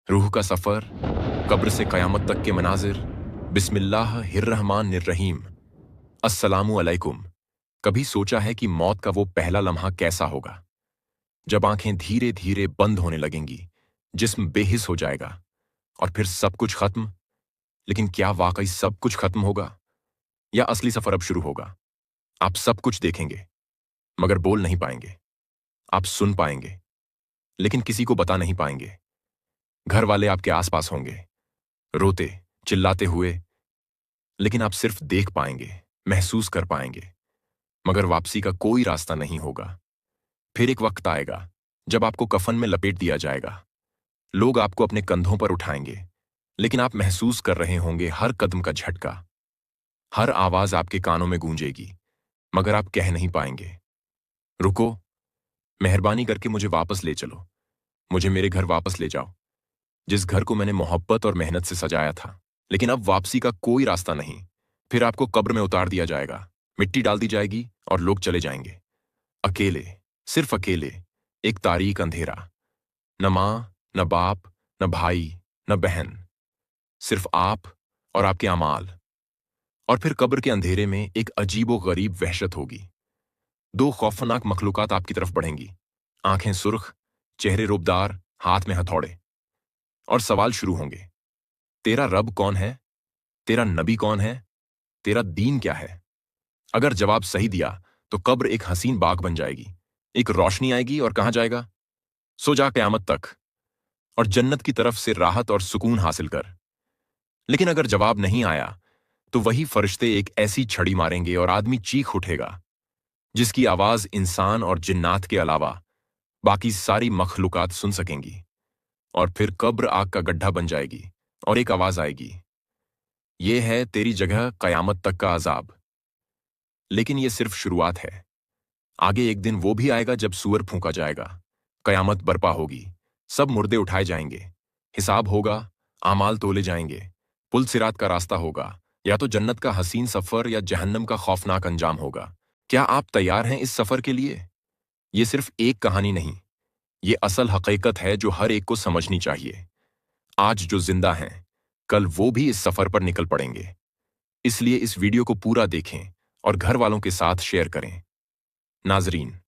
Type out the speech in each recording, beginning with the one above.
रूह का सफ़र, कब्र से क़यामत तक के मनाजिर। बिस्मिल्लाहिर्रहमानिर्रहीम। अस्सलामु अलैकुम। कभी सोचा है कि मौत का वो पहला लम्हा कैसा होगा, जब आंखें धीरे धीरे बंद होने लगेंगी, जिस्म बेहिस हो जाएगा और फिर सब कुछ खत्म। लेकिन क्या वाकई सब कुछ खत्म होगा, या असली सफर अब शुरू होगा? आप सब कुछ देखेंगे मगर बोल नहीं पाएंगे। आप सुन पाएंगे लेकिन किसी को बता नहीं पाएंगे। घर वाले आपके आसपास होंगे, रोते चिल्लाते हुए, लेकिन आप सिर्फ देख पाएंगे, महसूस कर पाएंगे, मगर वापसी का कोई रास्ता नहीं होगा। फिर एक वक्त आएगा जब आपको कफन में लपेट दिया जाएगा। लोग आपको अपने कंधों पर उठाएंगे, लेकिन आप महसूस कर रहे होंगे हर कदम का झटका। हर आवाज आपके कानों में गूंजेगी, मगर आप कह नहीं पाएंगे, रुको, मेहरबानी करके मुझे वापस ले चलो, मुझे मेरे घर वापस ले जाओ, जिस घर को मैंने मोहब्बत और मेहनत से सजाया था। लेकिन अब वापसी का कोई रास्ता नहीं। फिर आपको कब्र में उतार दिया जाएगा, मिट्टी डाल दी जाएगी और लोग चले जाएंगे। अकेले, सिर्फ अकेले, एक तारीक अंधेरा। न माँ, न बाप, न भाई, न बहन, सिर्फ आप और आपके अमाल। और फिर कब्र के अंधेरे में एक अजीबो गरीब वहशत होगी। दो खौफनाक मखलूकात आपकी तरफ बढ़ेंगी, आंखें सुर्ख, चेहरे रूबदार, हाथ में हथौड़े। और सवाल शुरू होंगे, तेरा रब कौन है? तेरा नबी कौन है? तेरा दीन क्या है? अगर जवाब सही दिया तो कब्र एक हसीन बाग बन जाएगी, एक रोशनी आएगी और कहा जाएगा, सो जा क़यामत तक और जन्नत की तरफ से राहत और सुकून हासिल कर। लेकिन अगर जवाब नहीं आया तो वही फरिश्ते एक ऐसी छड़ी मारेंगे और आदमी चीख उठेगा, जिसकी आवाज इंसान और जिन्नात के अलावा बाकी सारी मखलूकात सुन सकेंगी। और फिर कब्र आग का गड्ढा बन जाएगी और एक आवाज आएगी, ये है तेरी जगह क़यामत तक का अजाब। लेकिन ये सिर्फ शुरुआत है। आगे एक दिन वो भी आएगा जब सूअर फूंका जाएगा, क़यामत बर्पा होगी, सब मुर्दे उठाए जाएंगे, हिसाब होगा, आमाल तोले जाएंगे, पुल सिरात का रास्ता होगा, या तो जन्नत का हसीन सफर या जहन्नम का खौफनाक अंजाम होगा। क्या आप तैयार हैं इस सफर के लिए? ये सिर्फ एक कहानी नहीं, ये असल हकीकत है जो हर एक को समझनी चाहिए। आज जो जिंदा हैं, कल वो भी इस सफर पर निकल पड़ेंगे। इसलिए इस वीडियो को पूरा देखें और घर वालों के साथ शेयर करें। नाजरीन,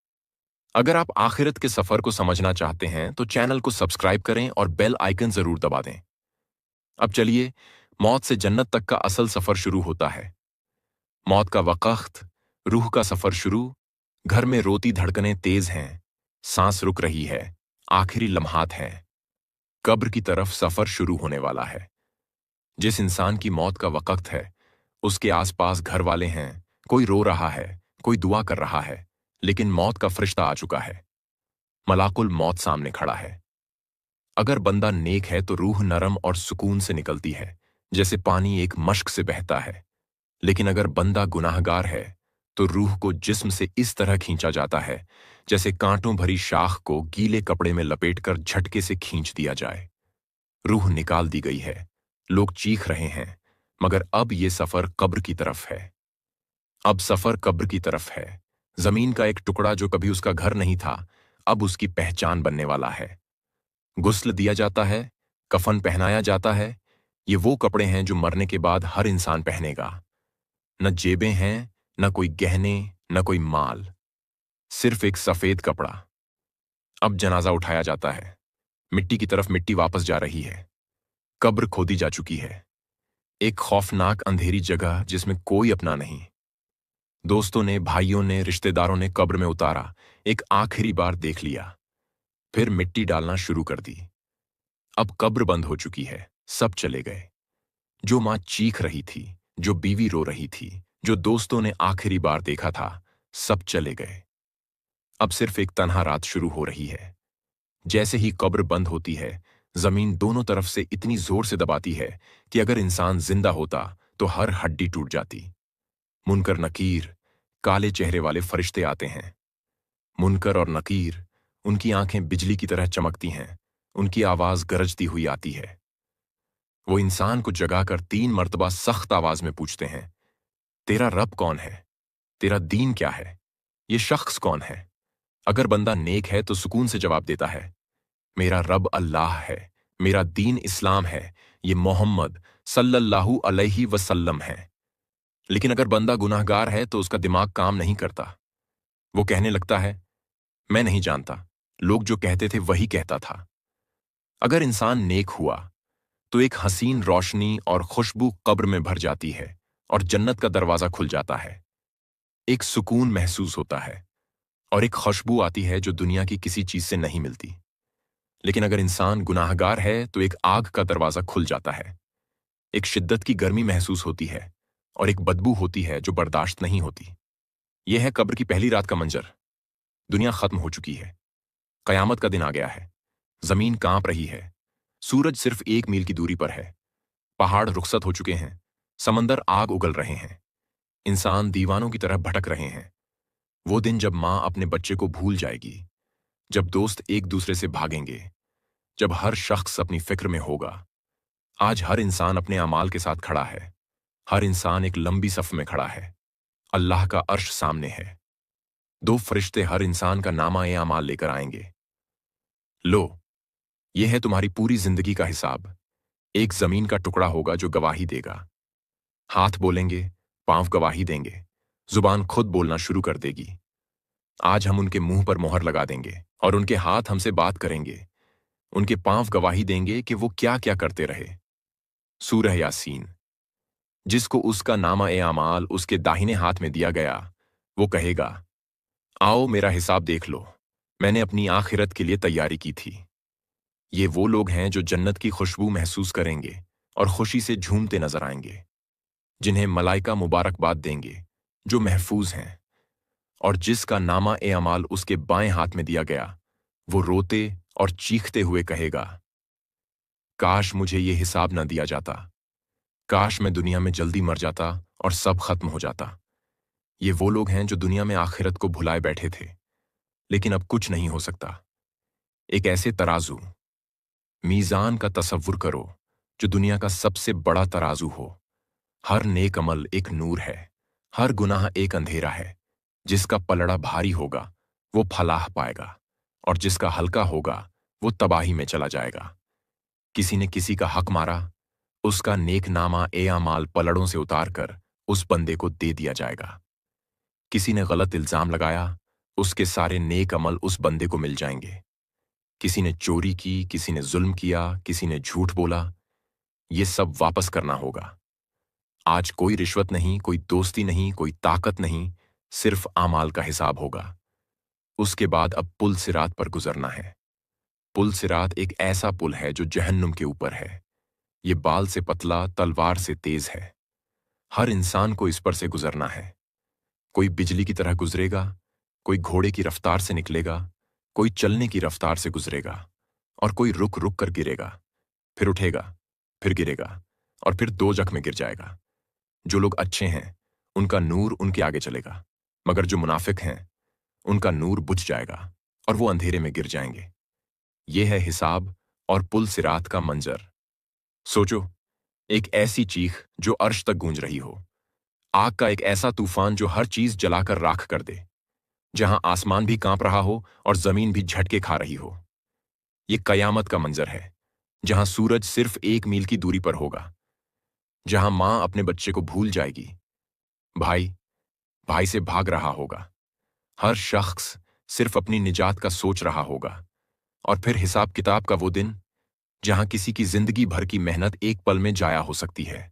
अगर आप आखिरत के सफर को समझना चाहते हैं तो चैनल को सब्सक्राइब करें और बेल आइकन जरूर दबा दें। अब चलिए, मौत से जन्नत तक का असल सफर शुरू होता है। मौत का वक्त, रूह का सफर शुरू। घर में रोती धड़कनें तेज हैं, सांस रुक रही है, आखिरी लम्हात हैं। कब्र की तरफ सफर शुरू होने वाला है। जिस इंसान की मौत का वक्त है, उसके आसपास घर वाले हैं, कोई रो रहा है, कोई दुआ कर रहा है, लेकिन मौत का फरिश्ता आ चुका है। मलाकुल मौत सामने खड़ा है। अगर बंदा नेक है तो रूह नरम और सुकून से निकलती है, जैसे पानी एक मश्क से बहता है। लेकिन अगर बंदा गुनाहगार है तो रूह को जिस्म से इस तरह खींचा जाता है जैसे कांटों भरी शाख को गीले कपड़े में लपेटकर झटके से खींच दिया जाए। रूह निकाल दी गई है, लोग चीख रहे हैं, मगर अब ये सफर कब्र की तरफ है। अब सफर कब्र की तरफ है। जमीन का एक टुकड़ा जो कभी उसका घर नहीं था, अब उसकी पहचान बनने वाला है। गुस्ल दिया जाता है, कफन पहनाया जाता है। ये वो कपड़े हैं जो मरने के बाद हर इंसान पहनेगा। न जेबें हैं, न कोई गहने, न कोई माल, सिर्फ एक सफेद कपड़ा। अब जनाजा उठाया जाता है। मिट्टी की तरफ मिट्टी वापस जा रही है। कब्र खोदी जा चुकी है। एक खौफनाक अंधेरी जगह जिसमें कोई अपना नहीं। दोस्तों ने, भाइयों ने, रिश्तेदारों ने कब्र में उतारा, एक आखिरी बार देख लिया, फिर मिट्टी डालना शुरू कर दी। अब कब्र बंद हो चुकी है, सब चले गए। जो मां चीख रही थी, जो बीवी रो रही थी, जो दोस्तों ने आखिरी बार देखा था, सब चले गए। अब सिर्फ एक तन्हा रात शुरू हो रही है। जैसे ही कब्र बंद होती है, जमीन दोनों तरफ से इतनी जोर से दबाती है कि अगर इंसान जिंदा होता तो हर हड्डी टूट जाती। मुनकर नकीर, काले चेहरे वाले फरिश्ते आते हैं। मुनकर और नकीर, उनकी आंखें बिजली की तरह चमकती हैं, उनकी आवाज गरजती हुई आती है। वो इंसान को जगाकर 3 मर्तबा सख्त आवाज में पूछते हैं, तेरा रब कौन है? तेरा दीन क्या है? ये शख्स कौन है? अगर बंदा नेक है तो सुकून से जवाब देता है, मेरा रब अल्लाह है, मेरा दीन इस्लाम है, ये मोहम्मद सल्लल्लाहु अलैहि वसल्लम है। लेकिन अगर बंदा गुनाहगार है तो उसका दिमाग काम नहीं करता। वो कहने लगता है, मैं नहीं जानता, लोग जो कहते थे वही कहता था। अगर इंसान नेक हुआ तो एक हसीन रोशनी और खुशबू कब्र में भर जाती है और जन्नत का दरवाजा खुल जाता है। एक सुकून महसूस होता है और एक खुशबू आती है जो दुनिया की किसी चीज से नहीं मिलती। लेकिन अगर इंसान गुनाहगार है तो एक आग का दरवाजा खुल जाता है। एक शिद्दत की गर्मी महसूस होती है और एक बदबू होती है जो बर्दाश्त नहीं होती। यह है कब्र की पहली रात का मंजर। दुनिया खत्म हो चुकी है, कयामत का दिन आ गया है। जमीन कांप रही है, सूरज सिर्फ 1 मील की दूरी पर है, पहाड़ रुखसत हो चुके हैं, समंदर आग उगल रहे हैं, इंसान दीवानों की तरह भटक रहे हैं। वो दिन जब माँ अपने बच्चे को भूल जाएगी, जब दोस्त एक दूसरे से भागेंगे, जब हर शख्स अपनी फिक्र में होगा। आज हर इंसान अपने अमाल के साथ खड़ा है, हर इंसान एक लंबी सफ में खड़ा है। अल्लाह का अर्श सामने है। 2 फरिश्ते हर इंसान का नामा ए अमाल लेकर आएंगे। लो, यह है तुम्हारी पूरी जिंदगी का हिसाब। एक जमीन का टुकड़ा होगा जो गवाही देगा। हाथ बोलेंगे, पांव गवाही देंगे, जुबान खुद बोलना शुरू कर देगी। आज हम उनके मुंह पर मोहर लगा देंगे और उनके हाथ हमसे बात करेंगे। उनके पांव गवाही देंगे कि वो क्या क्या करते रहे। सूरह यासीन। जिसको उसका नामा ए अमाल उसके दाहिने हाथ में दिया गया, वो कहेगा, आओ मेरा हिसाब देख लो, मैंने अपनी आखिरत के लिए तैयारी की थी। ये वो लोग हैं जो जन्नत की खुशबू महसूस करेंगे और खुशी से झूमते नजर आएंगे, जिन्हें मलाइका मुबारकबाद देंगे, जो महफूज हैं। और जिसका नामा ए अमाल उसके बाएं हाथ में दिया गया, वो रोते और चीखते हुए कहेगा, काश मुझे ये हिसाब न दिया जाता, काश मैं दुनिया में जल्दी मर जाता और सब खत्म हो जाता। ये वो लोग हैं जो दुनिया में आखिरत को भुलाए बैठे थे, लेकिन अब कुछ नहीं हो सकता। एक ऐसे तराजू, मीज़ान का तसव्वुर करो जो दुनिया का सबसे बड़ा तराजू हो। हर नेक अमल एक नूर है, हर गुनाह एक अंधेरा है। जिसका पलड़ा भारी होगा वो फलाह पाएगा और जिसका हल्का होगा वो तबाही में चला जाएगा। किसी ने किसी का हक मारा, उसका नेक नामा ए अमाल पलड़ों से उतार कर उस बंदे को दे दिया जाएगा। किसी ने गलत इल्जाम लगाया, उसके सारे नेक अमल उस बंदे को मिल जाएंगे। किसी ने चोरी की, किसी ने जुल्म किया, किसी ने झूठ बोला, ये सब वापस करना होगा। आज कोई रिश्वत नहीं, कोई दोस्ती नहीं, कोई ताकत नहीं, सिर्फ आमाल का हिसाब होगा। उसके बाद अब पुल सिरात पर गुजरना है। पुल सिरात एक ऐसा पुल है जो जहन्नुम के ऊपर है। ये बाल से पतला, तलवार से तेज है। हर इंसान को इस पर से गुजरना है। कोई बिजली की तरह गुजरेगा, कोई घोड़े की रफ्तार से निकलेगा, कोई चलने की रफ्तार से गुजरेगा और कोई रुक रुक कर गिरेगा, फिर उठेगा, फिर गिरेगा और फिर दोजख में गिर जाएगा। जो लोग अच्छे हैं उनका नूर उनके आगे चलेगा, मगर जो मुनाफिक हैं उनका नूर बुझ जाएगा और वो अंधेरे में गिर जाएंगे। यह है हिसाब और पुल सिरात का मंजर। सोचो, एक ऐसी चीख जो अर्श तक गूंज रही हो, आग का एक ऐसा तूफान जो हर चीज जलाकर राख कर दे, जहां आसमान भी कांप रहा हो और जमीन भी झटके खा रही हो। ये कयामत का मंजर है, जहां सूरज सिर्फ 1 मील की दूरी पर होगा, जहां मां अपने बच्चे को भूल जाएगी, भाई भाई से भाग रहा होगा, हर शख्स सिर्फ अपनी निजात का सोच रहा होगा। और फिर हिसाब किताब का वो दिन, जहां किसी की जिंदगी भर की मेहनत एक पल में जाया हो सकती है,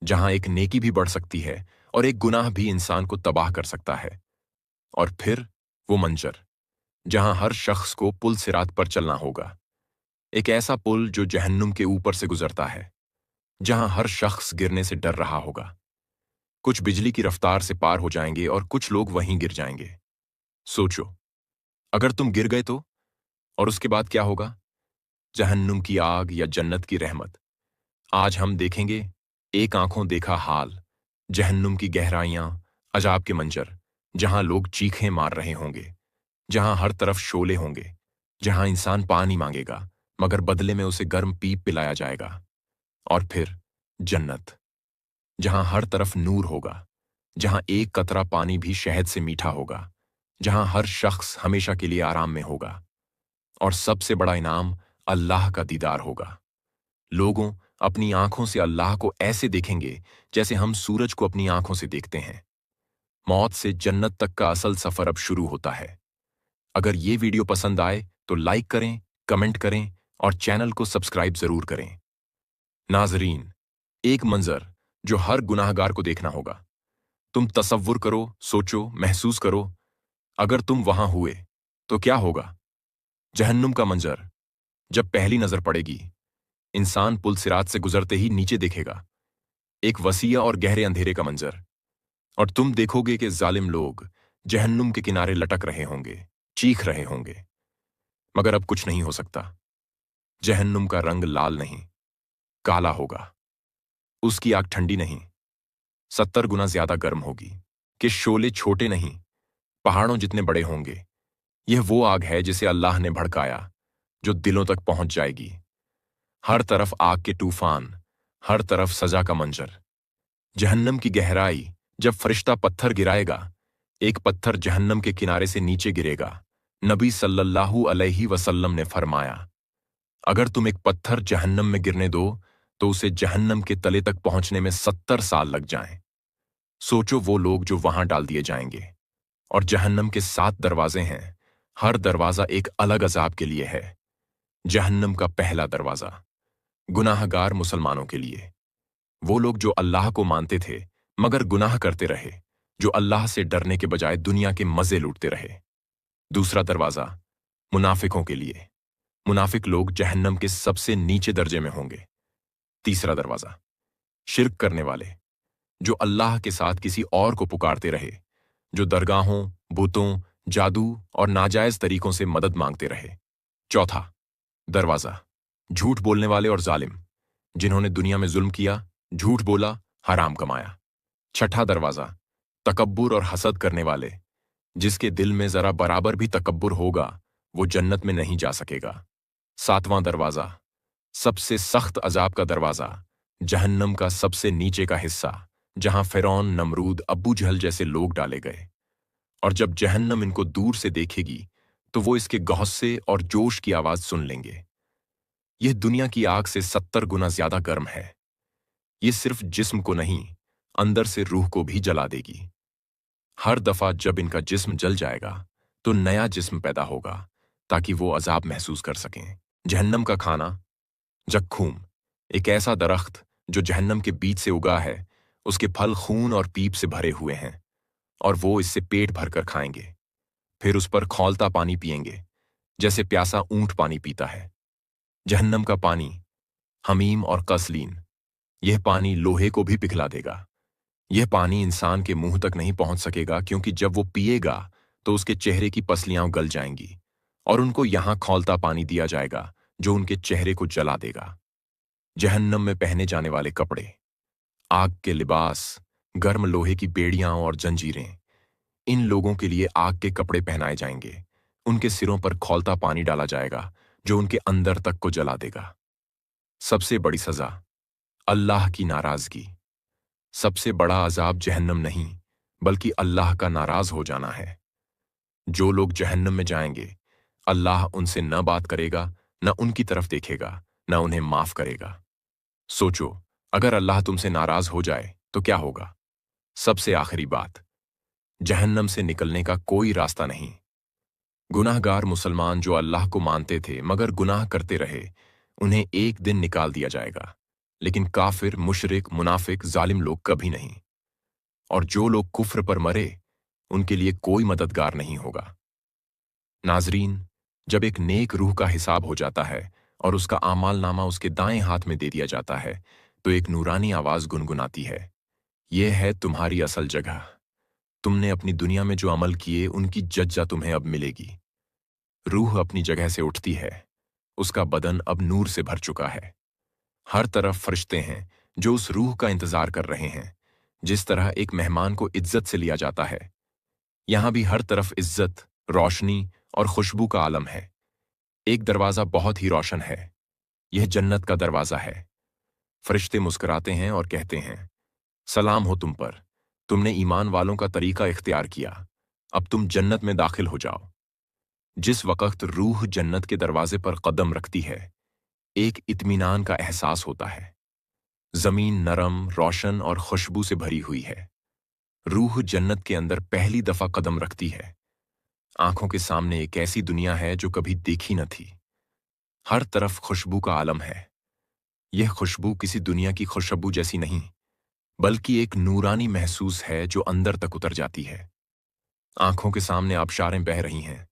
जहां एक नेकी भी बढ़ सकती है और एक गुनाह भी इंसान को तबाह कर सकता है। और फिर वो मंजर, जहां हर शख्स को पुल सिरात पर चलना होगा, एक ऐसा पुल जो जहन्नुम के ऊपर से गुजरता है, जहां हर शख्स गिरने से डर रहा होगा। कुछ बिजली की रफ्तार से पार हो जाएंगे और कुछ लोग वहीं गिर जाएंगे। सोचो, अगर तुम गिर गए तो? और उसके बाद क्या होगा? जहन्नुम की आग या जन्नत की रहमत? आज हम देखेंगे एक आंखों देखा हाल, जहन्नुम की गहराइयां, अजाब के मंजर, जहां लोग चीखें मार रहे होंगे, जहां हर तरफ शोले होंगे, जहां इंसान पानी मांगेगा मगर बदले में उसे गर्म पीप पिलाया जाएगा। और फिर जन्नत, जहां हर तरफ नूर होगा, जहां एक कतरा पानी भी शहद से मीठा होगा, जहां हर शख्स हमेशा के लिए आराम में होगा। और सबसे बड़ा इनाम अल्लाह का दीदार होगा। लोगों अपनी आंखों से अल्लाह को ऐसे देखेंगे जैसे हम सूरज को अपनी आंखों से देखते हैं। मौत से जन्नत तक का असल सफर अब शुरू होता है। अगर ये वीडियो पसंद आए तो लाइक करें, कमेंट करें और चैनल को सब्सक्राइब जरूर करें। नाजरीन, एक मंजर जो हर गुनाहगार को देखना होगा। तुम तसव्वुर करो, सोचो, महसूस करो, अगर तुम वहां हुए तो क्या होगा। जहन्नुम का मंजर जब पहली नजर पड़ेगी, इंसान पुल सिरात से गुजरते ही नीचे देखेगा, एक वसीया और गहरे अंधेरे का मंजर। और तुम देखोगे कि जालिम लोग जहन्नुम के किनारे लटक रहे होंगे, चीख रहे होंगे। मगर अब कुछ नहीं हो सकता। जहन्नुम का रंग लाल नहीं, काला होगा। उसकी आग ठंडी नहीं, 70 गुना ज्यादा गर्म होगी। कि शोले छोटे नहीं, पहाड़ों जितने बड़े होंगे। यह वो आग है जिसे अल्लाह ने भड़काया, जो दिलों तक पहुंच जाएगी। हर तरफ आग के तूफान, हर तरफ सजा का मंजर। जहन्नम की गहराई, जब फरिश्ता पत्थर गिराएगा, एक पत्थर जहन्नम के किनारे से नीचे गिरेगा। नबी सल्लल्लाहु अलैहि वसल्लम ने फरमाया, अगर तुम एक पत्थर जहन्नम में गिरने दो तो उसे जहन्नम के तले तक पहुंचने में 70 साल लग जाएं। सोचो वो लोग जो वहां डाल दिए जाएंगे। और जहन्नम के 7 दरवाजे हैं, हर दरवाजा एक अलग अजाब के लिए है। जहन्नम का पहला दरवाजा गुनाहगार मुसलमानों के लिए, वो लोग जो अल्लाह को मानते थे मगर गुनाह करते रहे, जो अल्लाह से डरने के बजाय दुनिया के मजे लूटते रहे। दूसरा दरवाजा मुनाफिकों के लिए, मुनाफिक लोग जहन्नम के सबसे नीचे दर्जे में होंगे। तीसरा दरवाजा शिर्क करने वाले, जो अल्लाह के साथ किसी और को पुकारते रहे, जो दरगाहों, बुतों, जादू और नाजायज तरीकों से मदद मांगते रहे। चौथा दरवाजा झूठ बोलने वाले और जालिम, जिन्होंने दुनिया में जुल्म किया, झूठ बोला, हराम कमाया। छठा दरवाजा तकब्बुर और हसद करने वाले, जिसके दिल में जरा बराबर भी तकब्बुर होगा वो जन्नत में नहीं जा सकेगा। सातवां दरवाजा सबसे सख्त अजाब का दरवाजा, जहन्नम का सबसे नीचे का हिस्सा, जहां फिरौन, नमरूद, अब्बू जहल जैसे लोग डाले गए। और जब जहन्नम इनको दूर से देखेगी तो वो इसके गौस्से और जोश की आवाज सुन लेंगे। यह दुनिया की आग से 70 गुना ज्यादा गर्म है। ये सिर्फ जिस्म को नहीं, अंदर से रूह को भी जला देगी। हर दफा जब इनका जिस्म जल जाएगा तो नया जिस्म पैदा होगा ताकि वो अजाब महसूस कर सकें। जहन्नम का खाना जक्खूम, एक ऐसा दरख्त जो जहन्नम के बीच से उगा है। उसके फल खून और पीप से भरे हुए हैं और वो इससे पेट भरकर खाएंगे। फिर उस पर खौलता पानी पिएंगे जैसे प्यासा ऊंट पानी पीता है। जहन्नम का पानी हमीम और कसलीन, यह पानी लोहे को भी पिघला देगा। यह पानी इंसान के मुंह तक नहीं पहुंच सकेगा, क्योंकि जब वो पिएगा तो उसके चेहरे की पसलियां गल जाएंगी और उनको यहां खौलता पानी दिया जाएगा जो उनके चेहरे को जला देगा। जहन्नम में पहने जाने वाले कपड़े, आग के लिबास, गर्म लोहे की बेड़ियां और जंजीरें, इन लोगों के लिए आग के कपड़े पहनाए जाएंगे। उनके सिरों पर खौलता पानी डाला जाएगा जो उनके अंदर तक को जला देगा। सबसे बड़ी सजा अल्लाह की नाराजगी। सबसे बड़ा अजाब जहन्नम नहीं बल्कि अल्लाह का नाराज हो जाना है। जो लोग जहन्नम में जाएंगे, अल्लाह उनसे न बात करेगा, न उनकी तरफ देखेगा, न उन्हें माफ करेगा। सोचो, अगर अल्लाह तुमसे नाराज हो जाए तो क्या होगा। सबसे आखिरी बात, जहन्नम से निकलने का कोई रास्ता नहीं। गुनाहगार मुसलमान जो अल्लाह को मानते थे मगर गुनाह करते रहे, उन्हें एक दिन निकाल दिया जाएगा। लेकिन काफिर, मुशरिक, मुनाफिक, जालिम लोग कभी नहीं। और जो लोग कुफ्र पर मरे, उनके लिए कोई मददगार नहीं होगा। नाजरीन, जब एक नेक रूह का हिसाब हो जाता है और उसका आमाल नामा उसके दाएं हाथ में दे दिया जाता है तो एक नूरानी आवाज गुनगुनाती है, यह है तुम्हारी असल जगह। तुमने अपनी दुनिया में जो अमल किए उनकी जज्जा तुम्हें अब मिलेगी। रूह अपनी जगह से उठती है, उसका बदन अब नूर से भर चुका है। हर तरफ फरिश्ते हैं जो उस रूह का इंतजार कर रहे हैं। जिस तरह एक मेहमान को इज्जत से लिया जाता है, यहां भी हर तरफ इज्जत, रोशनी और खुशबू का आलम है। एक दरवाजा बहुत ही रोशन है, यह जन्नत का दरवाजा है। फरिश्ते मुस्कुराते हैं और कहते हैं, सलाम हो तुम पर, तुमने ईमान वालों का तरीका इख्तियार किया, अब तुम जन्नत में दाखिल हो जाओ। जिस वक्त रूह जन्नत के दरवाजे पर कदम रखती है, एक इत्मीनान का एहसास होता है। जमीन नरम, रोशन और खुशबू से भरी हुई है। रूह जन्नत के अंदर पहली दफा कदम रखती है। आंखों के सामने एक ऐसी दुनिया है जो कभी देखी न थी। हर तरफ खुशबू का आलम है। यह खुशबू किसी दुनिया की खुशबू जैसी नहीं, बल्कि एक नूरानी महसूस है जो अंदर तक उतर जाती है। आंखों के सामने आबशारें बह रही हैं।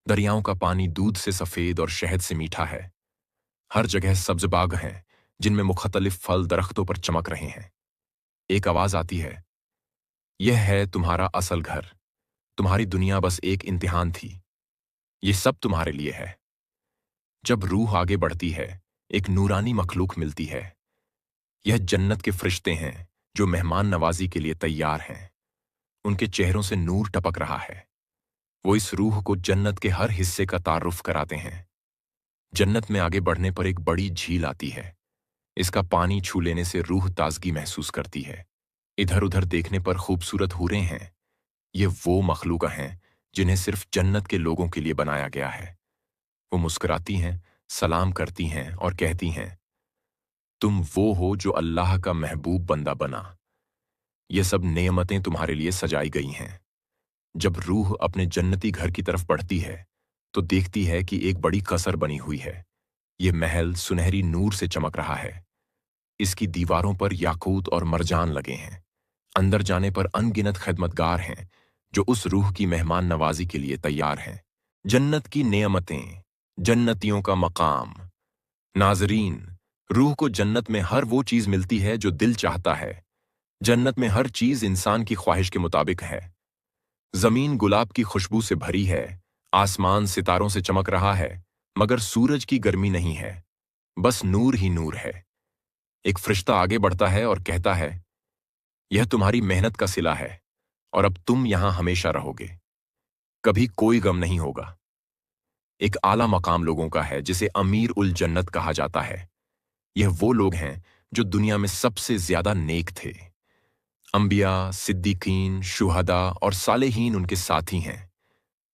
दरियाओं का पानी दूध से सफेद और शहद से मीठा है। हर जगह सब्ज बाग हैं, जिनमें मुख्तलिफ फल दरख्तों पर चमक रहे हैं। एक आवाज आती है, यह है तुम्हारा असल घर। तुम्हारी दुनिया बस एक इम्तिहान थी। ये सब तुम्हारे लिए है। जब रूह आगे बढ़ती है, एक नूरानी मखलूक मिलती है। यह जन्नत के फरिश्ते हैं जो मेहमान नवाजी के लिए तैयार हैं। उनके चेहरों से नूर टपक रहा है। वो इस रूह को जन्नत के हर हिस्से का तारुफ कराते हैं। जन्नत में आगे बढ़ने पर एक बड़ी झील आती है। इसका पानी छू लेने से रूह ताजगी महसूस करती है। इधर उधर देखने पर खूबसूरत हूरें हैं। ये वो मखलूका हैं जिन्हें सिर्फ जन्नत के लोगों के लिए बनाया गया है। वो मुस्कुराती हैं, सलाम करती हैं और कहती हैं, तुम वो हो जो अल्लाह का महबूब बंदा बना। ये सब नेमतें तुम्हारे लिए सजाई गई हैं। जब रूह अपने जन्नती घर की तरफ बढ़ती है, तो देखती है कि एक बड़ी कसर बनी हुई है। ये महल सुनहरी नूर से चमक रहा है। इसकी दीवारों पर याकूत और मरजान लगे हैं। अंदर जाने पर अनगिनत खिदमतगार हैं जो उस रूह की मेहमान नवाजी के लिए तैयार हैं। जन्नत की नेमतें, जन्नतियों का मकाम। नाजरीन, रूह को जन्नत में हर वो चीज मिलती है जो दिल चाहता है। जन्नत में हर चीज इंसान की ख्वाहिश के मुताबिक है। जमीन गुलाब की खुशबू से भरी है। आसमान सितारों से चमक रहा है, मगर सूरज की गर्मी नहीं है। बस नूर ही नूर है। एक फरिश्ता आगे बढ़ता है और कहता है, यह तुम्हारी मेहनत का सिला है और अब तुम यहां हमेशा रहोगे। कभी कोई गम नहीं होगा। एक आला मकाम लोगों का है जिसे अमीर उल जन्नत कहा जाता है। यह वो लोग हैं जो दुनिया में सबसे ज्यादा नेक थे। अंबिया, सिद्दीकीन, शुहदा और सालेहीन उनके साथी हैं।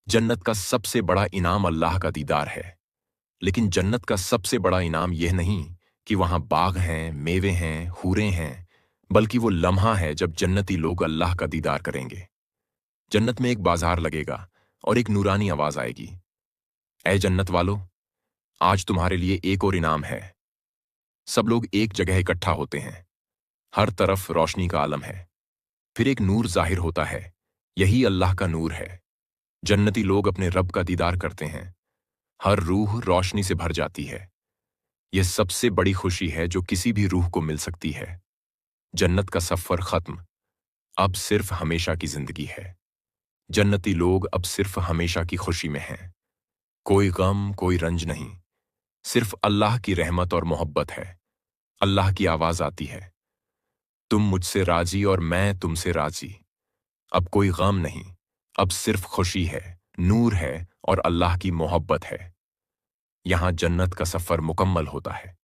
जन्नत का सबसे बड़ा इनाम अल्लाह का दीदार है। लेकिन जन्नत का सबसे बड़ा इनाम यह नहीं कि वहां बाग हैं, मेवे हैं, हूरें हैं, बल्कि वो लम्हा है जब जन्नती लोग अल्लाह का दीदार करेंगे। जन्नत में एक बाजार लगेगा और एक नूरानी आवाज आएगी, ऐ जन्नत वालों, आज तुम्हारे लिए एक और इनाम है। सब लोग एक जगह इकट्ठा होते हैं। हर तरफ रोशनी का आलम है। फिर एक नूर जाहिर होता है। यही अल्लाह का नूर है। जन्नती लोग अपने रब का दीदार करते हैं। हर रूह रोशनी से भर जाती है। यह सबसे बड़ी खुशी है जो किसी भी रूह को मिल सकती है। जन्नत का सफर खत्म। अब सिर्फ हमेशा की जिंदगी है। जन्नती लोग अब सिर्फ हमेशा की खुशी में हैं। कोई गम, कोई रंज नहीं। सिर्फ अल्लाह की रहमत और मोहब्बत है। अल्लाह की आवाज आती है, तुम मुझसे राजी और मैं तुमसे राजी। अब कोई गम नहीं, अब सिर्फ खुशी है, नूर है और अल्लाह की मोहब्बत है। यहां जन्नत का सफर मुकम्मल होता है।